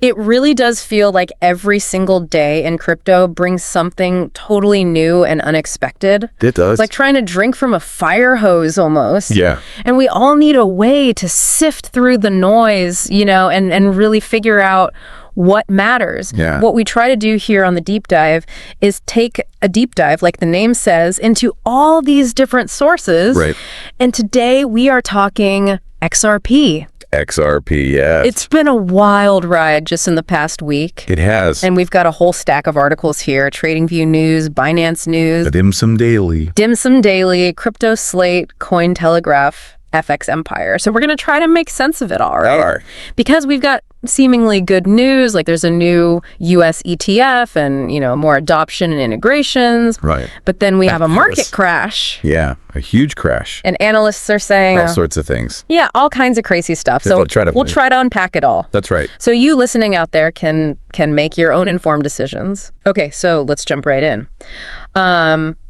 It really does feel like every single day in crypto brings something totally new and unexpected. It does. It's like trying to drink from a fire hose almost. Yeah. And we all need a way to sift through the noise, and really figure out what matters. Yeah. What we try to do here on the deep dive is take a deep dive, like the name says, into all these different sources. Right. And today we are talking XRP. XRP, yeah. It's been a wild ride just in the past week. It has. And we've got a whole stack of articles here. TradingView News, Binance News, The Dim Sum Daily. Dim Sum Daily, Crypto Slate, Cointelegraph, FX Empire. So we're going to try to make sense of it all, right? All right. Because we've got seemingly good news, like there's a new US ETF and, more adoption and integrations. Right. But then we have a market crash. Yeah, a huge crash. And analysts are saying All sorts of things. Yeah, all kinds of crazy stuff. So We'll try to unpack it all. That's right. So you listening out there can make your own informed decisions. Okay, so let's jump right in.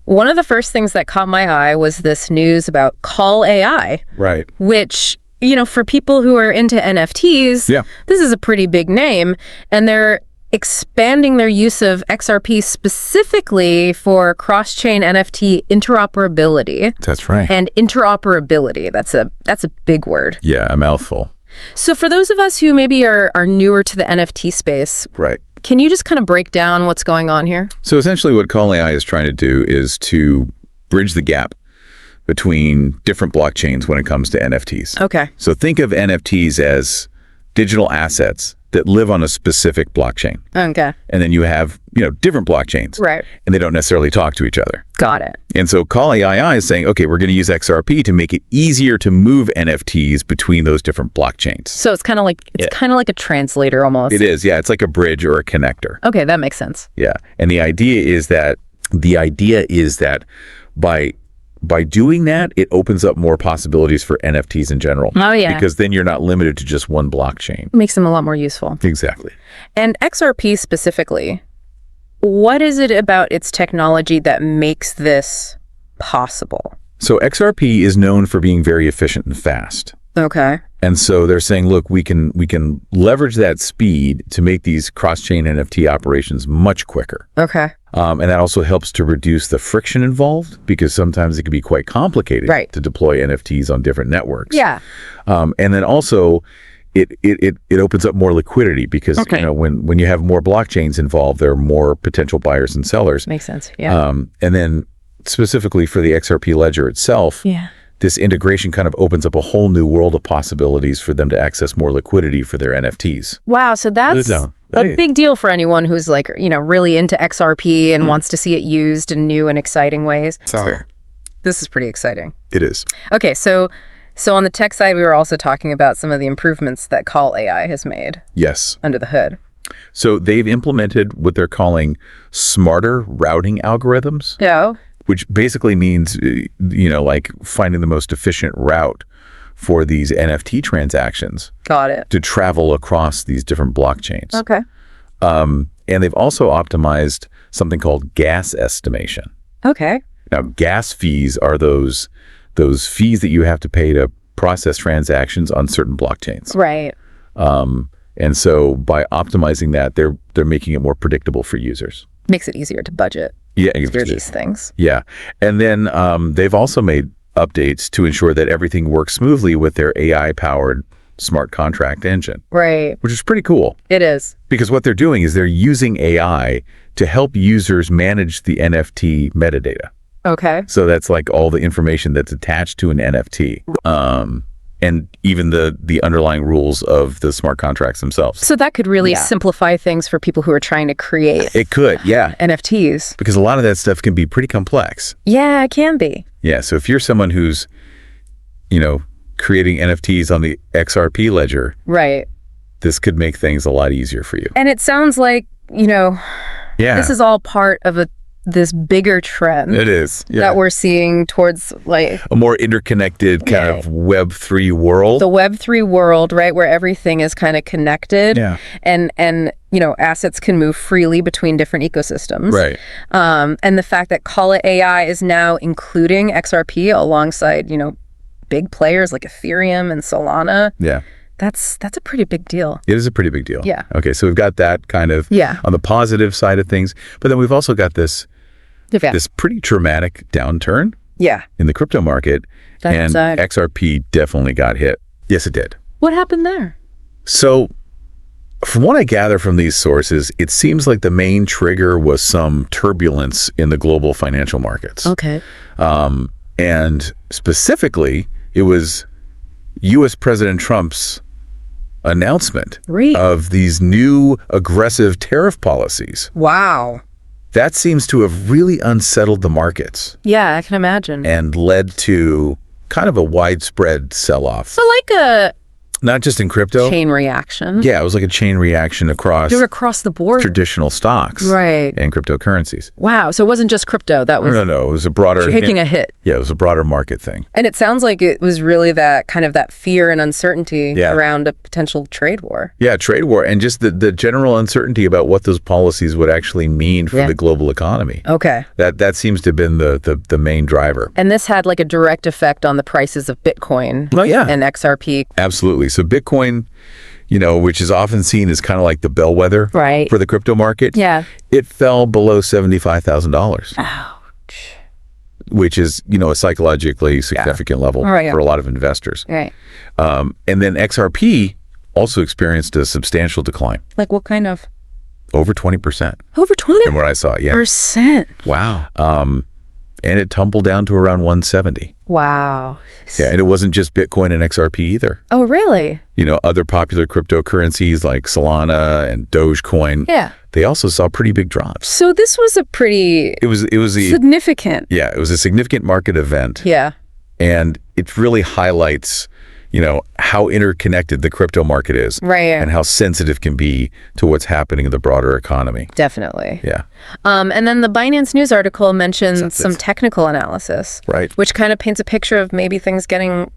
One of the first things that caught my eye was this news about Call AI. Right. Which, for people who are into NFTs, Yeah. This is a pretty big name. And they're expanding their use of XRP specifically for cross-chain NFT interoperability. That's right. And interoperability, that's a big word. Yeah, a mouthful. So for those of us who maybe are newer to the NFT space, Right. can you just kind of break down what's going on here? So essentially what Call AI is trying to do is to bridge the gap between different blockchains when it comes to NFTs. Okay. So think of NFTs as digital assets that live on a specific blockchain. Okay. And then you have, different blockchains. Right. And they don't necessarily talk to each other. Got it. And so Call AI is saying, okay, we're going to use XRP to make it easier to move NFTs between those different blockchains. So it's kind of like a translator almost. It is, yeah. It's like a bridge or a connector. Okay, that makes sense. Yeah. And the idea is that by doing that, it opens up more possibilities for NFTs in general. Oh, yeah. Because then you're not limited to just one blockchain. Makes them a lot more useful. Exactly. And XRP specifically, what is it about its technology that makes this possible? So XRP is known for being very efficient and fast. Okay. And so they're saying, look, we can leverage that speed to make these cross-chain NFT operations much quicker. Okay. And that also helps to reduce the friction involved because sometimes it can be quite complicated to deploy NFTs on different networks. Yeah. And then also it opens up more liquidity because when you have more blockchains involved, there are more potential buyers and sellers. Makes sense. Yeah. And then specifically for the XRP ledger itself, this integration kind of opens up a whole new world of possibilities for them to access more liquidity for their NFTs. Wow, so that's a big deal for anyone who's really into XRP and wants to see it used in new and exciting ways. Fair. This is pretty exciting. It is. Okay, so on the tech side, we were also talking about some of the improvements that Call AI has made. Yes. Under the hood. So they've implemented what they're calling smarter routing algorithms. Yeah. Which basically means, like finding the most efficient route for these NFT transactions. Got it. To travel across these different blockchains. Okay. And they've also optimized something called gas estimation. Okay. Now, gas fees are those fees that you have to pay to process transactions on certain blockchains. Right. And so by optimizing that, they're making it more predictable for users. Makes it easier to budget. Yeah, through these things. Yeah. And then they've also made updates to ensure that everything works smoothly with their AI-powered smart contract engine. Right. Which is pretty cool. It is. Because what they're doing is they're using AI to help users manage the NFT metadata. Okay. So that's like all the information that's attached to an NFT. And even the underlying rules of the smart contracts themselves. So that could really simplify things for people who are trying to create. It could, yeah. NFTs. Because a lot of that stuff can be pretty complex. Yeah, it can be. Yeah, so if you're someone who's, creating NFTs on the XRP ledger, right, this could make things a lot easier for you. And it sounds like, this is all part of this bigger trend. It is. Yeah. That we're seeing towards a more interconnected kind of Web3 world. The Web3 world, right, where everything is kind of connected. Yeah. And assets can move freely between different ecosystems. Right. And the fact that Call AI is now including XRP alongside, big players like Ethereum and Solana. Yeah. That's a pretty big deal. It is a pretty big deal. Yeah. Okay, so we've got that kind of on the positive side of things, but then we've also got this pretty dramatic downturn in the crypto market, and XRP definitely got hit. Yes, it did. What happened there? So from what I gather from these sources, it seems like the main trigger was some turbulence in the global financial markets. Okay. And specifically, it was U.S. President Trump's announcement of these new aggressive tariff policies. Wow. That seems to have really unsettled the markets. Yeah, I can imagine. And led to kind of a widespread sell-off. So like a not just in crypto. Chain reaction. Yeah, it was like a chain reaction across the board. Traditional stocks. Right. And cryptocurrencies. Wow. So it wasn't just crypto. That was No. It was a broader taking a hit. Yeah, it was a broader market thing. And it sounds like it was really that kind of that fear and uncertainty around a potential trade war. Yeah, trade war, and just the general uncertainty about what those policies would actually mean for the global economy. Okay. That seems to have been the main driver. And this had like a direct effect on the prices of Bitcoin and XRP. Absolutely. So Bitcoin, which is often seen as kind of like the bellwether for the crypto market. Yeah. It fell below $75,000. Ouch. Which is, a psychologically significant level for a lot of investors. Right. And then XRP also experienced a substantial decline. Like what kind of? Over 20%. Over 20%? From what I saw, Percent. Wow. And it tumbled down to around 170. Wow. Yeah, and it wasn't just Bitcoin and XRP either. Oh, really? Other popular cryptocurrencies like Solana and Dogecoin. Yeah. They also saw pretty big drops. So this was a pretty it was significant. Yeah, it was a significant market event. Yeah. And it really highlights how interconnected the crypto market is. Right. And how sensitive it can be to what's happening in the broader economy. Definitely. Yeah. And then the Binance News article mentions some technical analysis. Right. Which kind of paints a picture of maybe things getting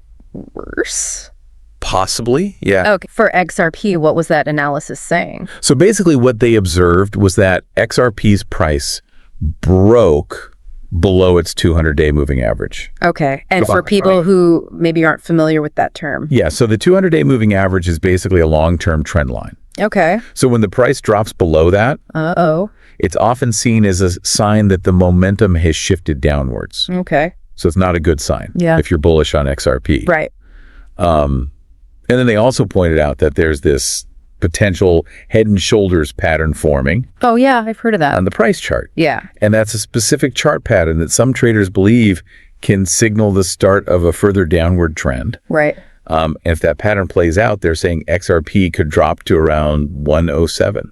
worse. Possibly, yeah. Okay. For XRP, what was that analysis saying? So basically what they observed was that XRP's price broke below its 200-day moving average. Okay. And for people who maybe aren't familiar with that term. Yeah, so the 200-day moving average is basically a long-term trend line. Okay. So when the price drops below that, it's often seen as a sign that the momentum has shifted downwards. Okay. So it's not a good sign if you're bullish on XRP. Right. And then they also pointed out that there's this potential head and shoulders pattern forming. Oh, yeah, I've heard of that. On the price chart. Yeah. And that's a specific chart pattern that some traders believe can signal the start of a further downward trend. Right. And if that pattern plays out, they're saying XRP could drop to around 107.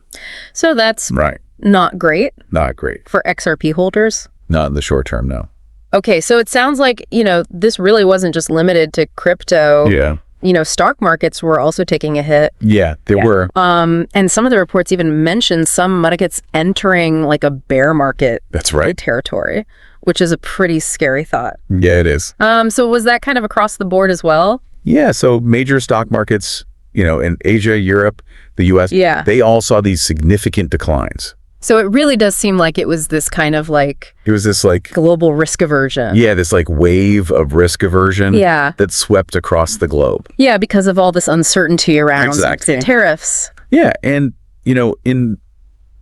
So that's not great. Not great. For XRP holders? Not in the short term, no. Okay, so it sounds like, this really wasn't just limited to crypto. Yeah. Stock markets were also taking a hit. Yeah, they were. And some of the reports even mentioned some markets entering like a bear market territory, which is a pretty scary thought. Yeah, it is. So was that kind of across the board as well? Yeah, so major stock markets, in Asia, Europe, the US, they all saw these significant declines. So it really does seem like it was this kind of like... It was this like... global risk aversion. Yeah, this like wave of risk aversion that swept across the globe. Yeah, because of all this uncertainty around tariffs. Yeah, and, in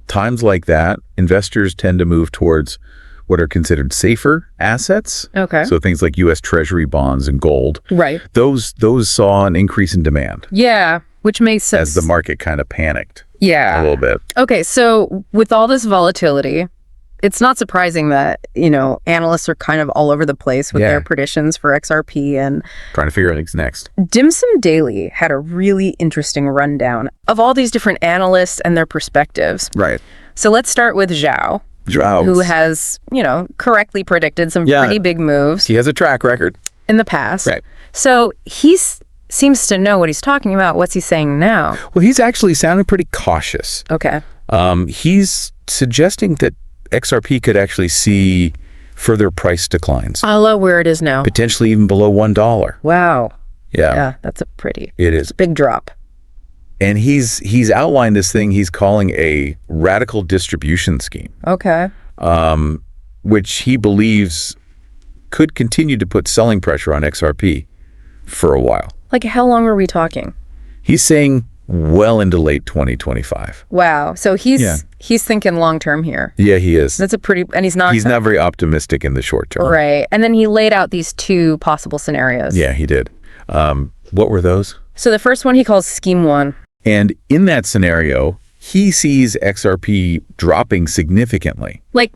times like that, investors tend to move towards what are considered safer assets. Okay. So things like U.S. Treasury bonds and gold. Right. Those saw an increase in demand. Yeah, which makes sense. As the market kind of panicked. Yeah. A little bit. Okay, so with all this volatility, it's not surprising that, analysts are kind of all over the place with their predictions for XRP and... trying to figure out what's next. Dim Sum Daily had a really interesting rundown of all these different analysts and their perspectives. Right. So let's start with Joao, who has, correctly predicted some pretty big moves. He has a track record. In the past. Right. So seems to know what he's talking about. What's he saying now? Well, he's actually sounding pretty cautious. Okay. He's suggesting that XRP could actually see further price declines. A la where it is now. Potentially even below $1. Wow. Yeah. Yeah, that's It is. Big drop. And he's outlined this thing he's calling a radical distribution scheme. Okay. Which he believes could continue to put selling pressure on XRP for a while. Like, how long are we talking? He's saying well into late 2025. Wow. So he's thinking long term here. Yeah, he is. That's and he's not very optimistic in the short term. Right. And then he laid out these two possible scenarios. Yeah, he did. What were those? So the first one he calls Scheme 1. And in that scenario, he sees XRP dropping significantly. Like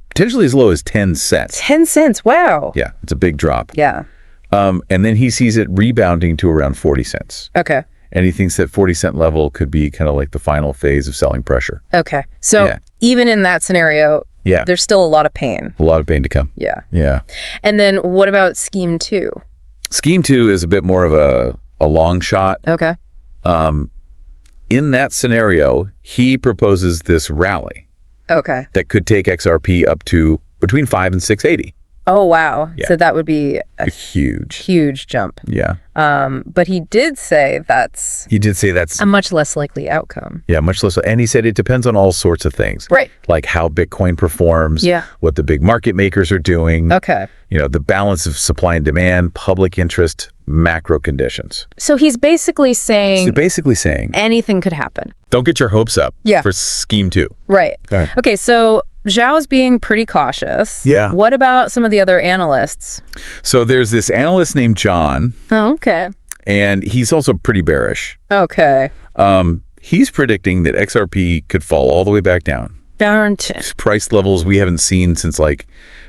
potentially as low as 10 cents. 10 cents. Wow. Yeah, it's a big drop. Yeah. And then he sees it rebounding to around 40 cents. Okay. And he thinks that 40-cent level could be kind of like the final phase of selling pressure. Okay. So even in that scenario, there's still a lot of pain. A lot of pain to come. Yeah. Yeah. And then what about Scheme 2? Scheme 2 is a bit more of a long shot. Okay. In that scenario, he proposes this rally. Okay. That could take XRP up to between 5 and 680. Oh, wow. Yeah. So that would be a huge jump. Yeah. But he did say that's a much less likely outcome. Yeah, much less. And he said it depends on all sorts of things. Right. Like how Bitcoin performs. Yeah. What the big market makers are doing. Okay. The balance of supply and demand, public interest, macro conditions. So he's basically saying anything could happen. Don't get your hopes up for Scheme 2. Right. Okay, so Joao's being pretty cautious. Yeah. What about some of the other analysts? So there's this analyst named John. Oh, okay. And he's also pretty bearish. Okay. He's predicting that XRP could fall all the way back down. Down to price levels we haven't seen since like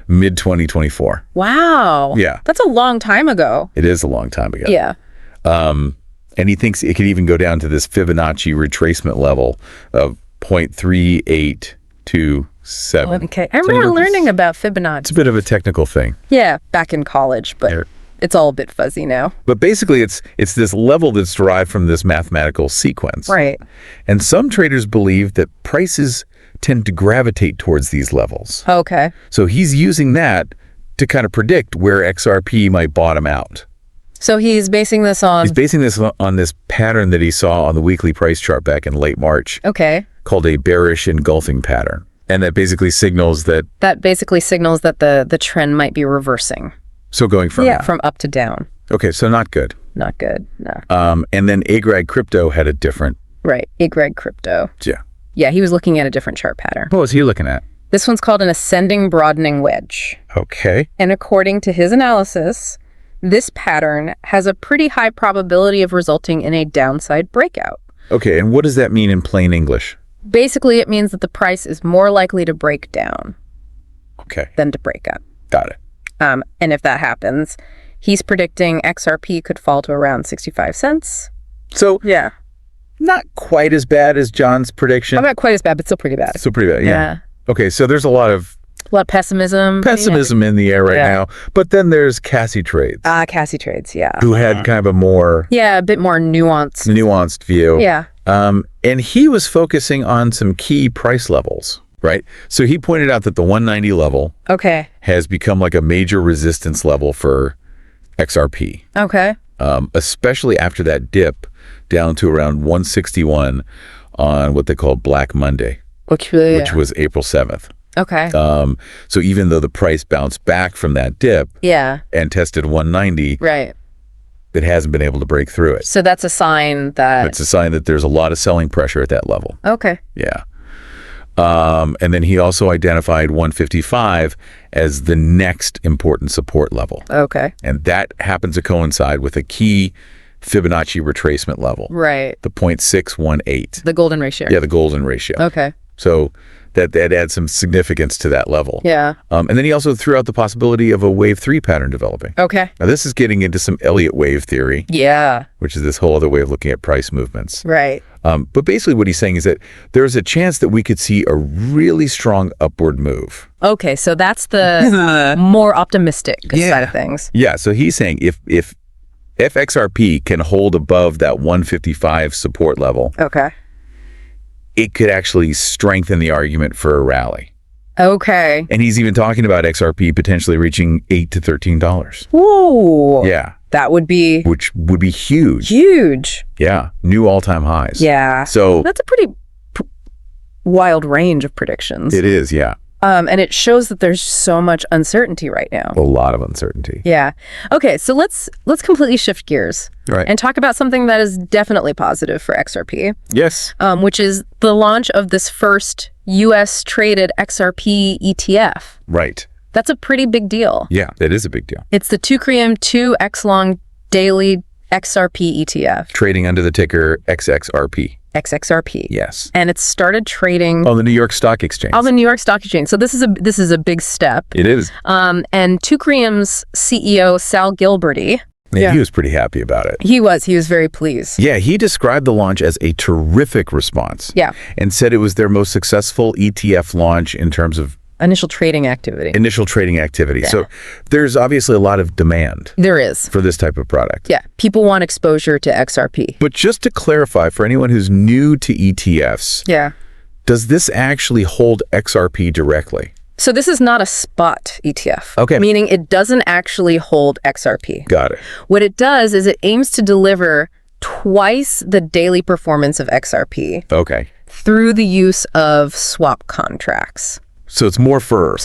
mid-2024. Wow. Yeah. That's a long time ago. It is a long time ago. Yeah. And he thinks it could even go down to this Fibonacci retracement level of 0.3827. Okay. I remember learning about Fibonacci. It's a bit of a technical thing. Yeah, back in college, but it's all a bit fuzzy now. But basically, it's this level that's derived from this mathematical sequence. Right. And some traders believe that prices tend to gravitate towards these levels. Okay. So he's using that to kind of predict where XRP might bottom out. So he's basing this on... He's basing this on this pattern that he saw on the weekly price chart back in late March. Okay. Called a bearish engulfing pattern. And that basically signals that... the trend might be reversing. So going from... Yeah, from up to down. Okay, so not good. Not good, no. And then Agrag Crypto had a different... Right, Agrag Crypto. Yeah. Yeah, he was looking at a different chart pattern. What was he looking at? This one's called an ascending broadening wedge. Okay. And according to his analysis, this pattern has a pretty high probability of resulting in a downside breakout. Okay, and what does that mean in plain English? Basically, it means that the price is more likely to break down than to break up. Got it. And if that happens, he's predicting XRP could fall to around 65 cents. So, yeah. Not quite as bad as John's prediction. Not quite as bad, but still pretty bad. Still pretty bad, yeah. Okay, so there's a lot of pessimism. In the air right now. But then there's Cassie Trades. Cassie Trades, yeah. Who had kind of a more... Yeah, a bit more nuanced view. Yeah. And he was focusing on some key price levels, right? So he pointed out that the 190 level has become like a major resistance level for XRP. Okay. Especially after that dip down to around 161 on what they call Black Monday, which was April 7th. Okay. So even though the price bounced back from that dip and tested 190, right, it hasn't been able to break through it. So that's a sign that... It's a sign that there's a lot of selling pressure at that level. Okay. Yeah. And then he also identified 155 as the next important support level. Okay. And that happens to coincide with a key Fibonacci retracement level. Right. The 0.618. The golden ratio. Yeah, the golden ratio. Okay. So that adds some significance to that level. Yeah. And then he also threw out the possibility of a wave 3 pattern developing. Okay. Now this is getting into some Elliott wave theory. Yeah. Which is this whole other way of looking at price movements. Right. But basically what he's saying is that there's a chance that we could see a really strong upward move. Okay, so that's the more optimistic side of things. Yeah, so he's saying if XRP can hold above that 155 support level, it could actually strengthen the argument for a rally. Okay. And he's even talking about XRP potentially reaching $8 to $13. Whoa. Yeah. That would be... Which would be huge. Huge. Yeah. New all-time highs. Yeah. So... That's a pretty wild range of predictions. It is, yeah. And it shows that there's so much uncertainty right now. A lot of uncertainty. Yeah. Okay, so let's completely shift gears and talk about something that is definitely positive for XRP. Yes. Which is the launch of this first U.S. traded XRP ETF. Right. That's a pretty big deal. Yeah, it is a big deal. It's the 2 2x long daily XRP ETF. Trading under the ticker XXRP. XXRP. Yes. And it started trading on the New York Stock Exchange. On the New York Stock Exchange. So this is a big step. It is. And 2 CEO Sal Gilberty. Yeah, he was pretty happy about it. He was very pleased. Yeah, he described the launch as a terrific response. Yeah. And said it was their most successful ETF launch in terms of Initial trading activity. Yeah. So there's obviously a lot of demand. There is. For this type of product. Yeah. People want exposure to XRP. But just to clarify, for anyone who's new to ETFs, does this actually hold XRP directly? So this is not a spot ETF. Okay. Meaning it doesn't actually hold XRP. Got it. What it does is it aims to deliver twice the daily performance of XRP. Okay. Through the use of swap contracts. So it's more for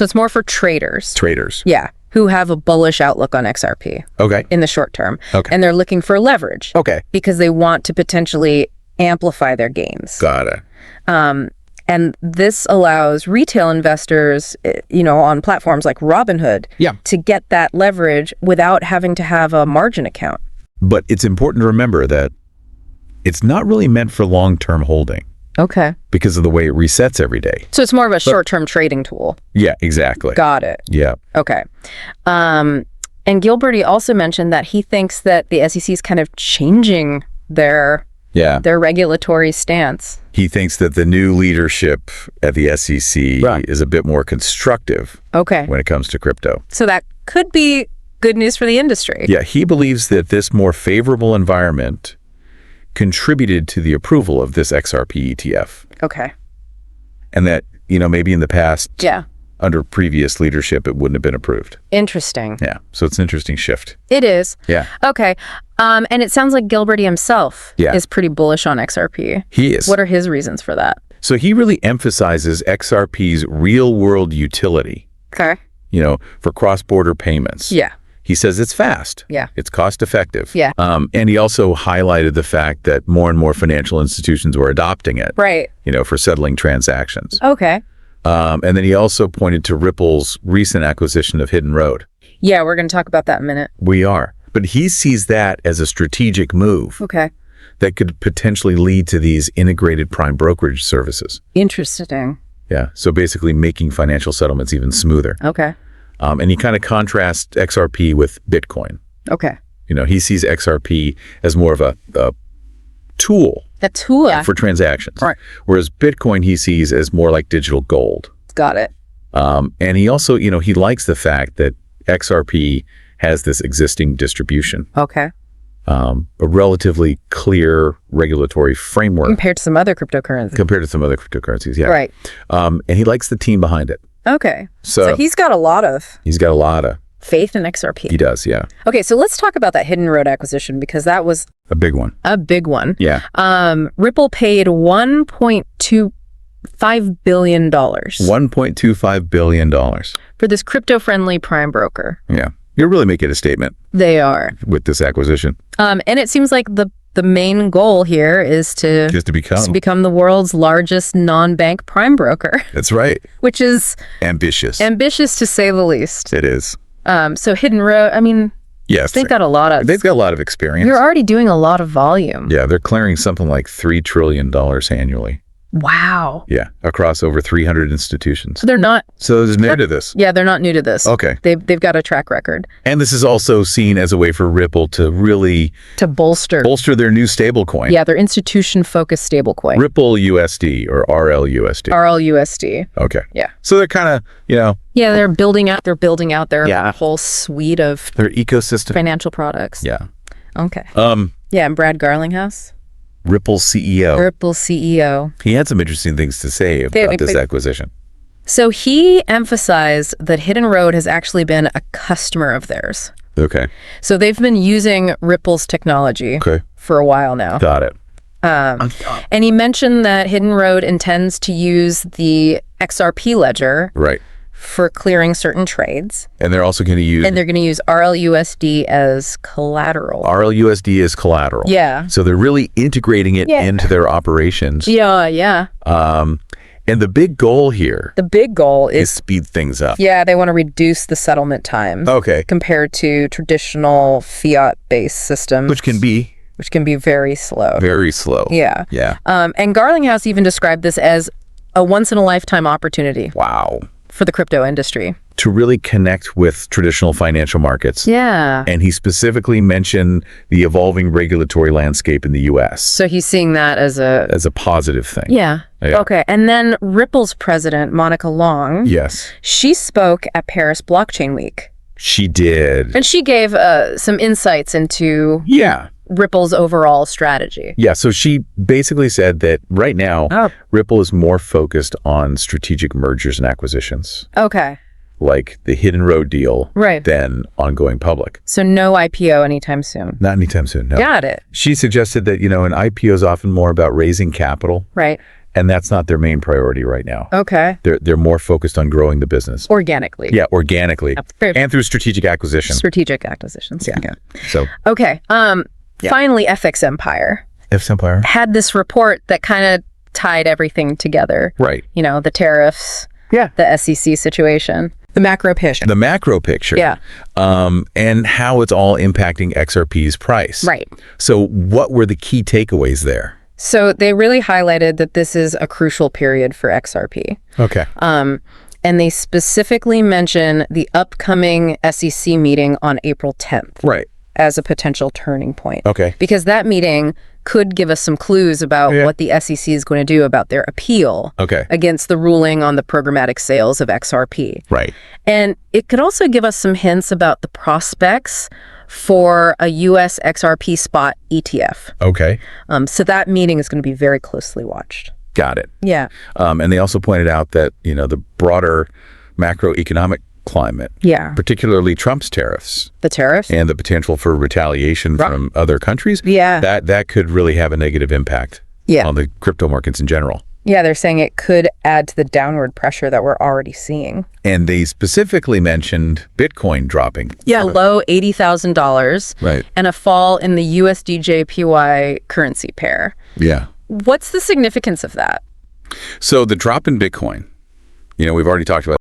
traders. Traders. Yeah. Who have a bullish outlook on XRP. Okay. In the short term. Okay. And they're looking for leverage. Okay. Because they want to potentially amplify their gains. Got it. And this allows retail investors, on platforms like Robinhood, to get that leverage without having to have a margin account. But it's important to remember that it's not really meant for long-term holding. Okay. Because of the way it resets every day. So it's more of a short-term trading tool. Yeah, exactly. Got it. Yeah. Okay. And Gilberty also mentioned that he thinks that the SEC is kind of changing their regulatory stance. He thinks that the new leadership at the SEC is a bit more constructive when it comes to crypto. So that could be good news for the industry. Yeah, he believes that this more favorable environment contributed to the approval of this XRP ETF. Okay. And that, maybe in the past, under previous leadership, it wouldn't have been approved. Interesting. Yeah. So it's an interesting shift. It is. Yeah. Okay. And it sounds like Gilberty himself is pretty bullish on XRP. He is. What are his reasons for that? So he really emphasizes XRP's real-world utility. Okay. For cross-border payments. Yeah. He says it's fast. Yeah. It's cost-effective. Yeah. And he also highlighted the fact that more and more financial institutions were adopting it. Right. For settling transactions. Okay. And then he also pointed to Ripple's recent acquisition of Hidden Road. Yeah, we're going to talk about that in a minute. We are. But he sees that as a strategic move. Okay. That could potentially lead to these integrated prime brokerage services. Interesting. Yeah. So basically making financial settlements even smoother. Okay. And he kind of contrasts XRP with Bitcoin. Okay. He sees XRP as more of a tool. A tool. For transactions. Right. Whereas Bitcoin he sees as more like digital gold. Got it. And he also, he likes the fact that XRP has this existing distribution. Okay. A relatively clear regulatory framework. Compared to some other cryptocurrencies. Yeah. Right. And he likes the team behind it. Okay. So he's got a lot of faith in XRP. He does, yeah. Okay, so let's talk about that Hidden Road acquisition because that was a big one. Yeah. Ripple paid $1.25 billion. $1.25 billion. For this crypto-friendly prime broker. Yeah. You're really making a statement. They are. With this acquisition. And it seems like the main goal here is to become the world's largest non-bank prime broker. That's right. Which is ambitious. Ambitious to say the least. It is. So Hidden Road, yes, they've got a lot of experience. They're already doing a lot of volume. Yeah, they're clearing something like $3 trillion annually. Wow. Yeah, across over 300 institutions. So they're not... So they're new to this. Yeah, they're not new to this. Okay. They've got a track record. And this is also seen as a way for Ripple to really... To bolster their new stablecoin. Yeah, their institution-focused stablecoin. Ripple USD or RLUSD. RLUSD. Okay. Yeah. So they're kind of, Yeah, they're building out their whole suite of... Their ecosystem. Financial products. Yeah. Okay. Yeah, and Brad Garlinghouse. Ripple CEO. He had some interesting things to say about this acquisition. So he emphasized that Hidden Road has actually been a customer of theirs. Okay. So they've been using Ripple's technology for a while now. Got it. And he mentioned that Hidden Road intends to use the XRP ledger for clearing certain trades. And they're also going to use... And they're going to use RLUSD as collateral. RLUSD as collateral. Yeah. So they're really integrating it into their operations. Yeah. And the big goal here... The big goal is speed things up. Yeah, they want to reduce the settlement time. Okay. Compared to traditional fiat-based systems. Which can be very slow. Very slow. Yeah. Yeah. And Garlinghouse even described this as a once-in-a-lifetime opportunity. Wow. For the crypto industry. To really connect with traditional financial markets. Yeah. And he specifically mentioned the evolving regulatory landscape in the U.S. So he's seeing that as a positive thing. Yeah. Okay. And then Ripple's president, Monica Long. Yes. She spoke at Paris Blockchain Week. She did. And she gave some insights into Ripple's overall strategy. Yeah, so she basically said that right now, Ripple is more focused on strategic mergers and acquisitions. Okay. Like the Hidden Road deal than on going public. So no IPO anytime soon? Not anytime soon, no. Got it. She suggested that, an IPO is often more about raising capital. Right. And that's not their main priority right now. Okay. They're more focused on growing the business. Organically. Yeah, organically. And through strategic acquisition. Strategic acquisitions. Yeah. So. Okay. Finally, FX Empire. FX Empire. Had this report that kind of tied everything together. Right. The tariffs. Yeah. The SEC situation. The macro picture. The macro picture. Yeah. And how it's all impacting XRP's price. Right. So what were the key takeaways there? So they really highlighted that this is a crucial period for XRP. Okay. And they specifically mention the upcoming SEC meeting on April 10th. Right. As a potential turning point. Okay. Because that meeting could give us some clues about what the SEC is going to do about their appeal against the ruling on the programmatic sales of XRP. Right. And it could also give us some hints about the prospects for a U.S. XRP spot ETF. Okay. So that meeting is going to be very closely watched. Got it. Yeah. And they also pointed out that, the broader macroeconomic climate, particularly Trump's tariffs. The tariffs? And the potential for retaliation from other countries. Yeah. That could really have a negative impact on the crypto markets in general. Yeah, they're saying it could add to the downward pressure that we're already seeing. And they specifically mentioned Bitcoin dropping. Yeah, below $80,000. Right. And a fall in the USDJPY currency pair. Yeah. What's the significance of that? So the drop in Bitcoin, we've already talked about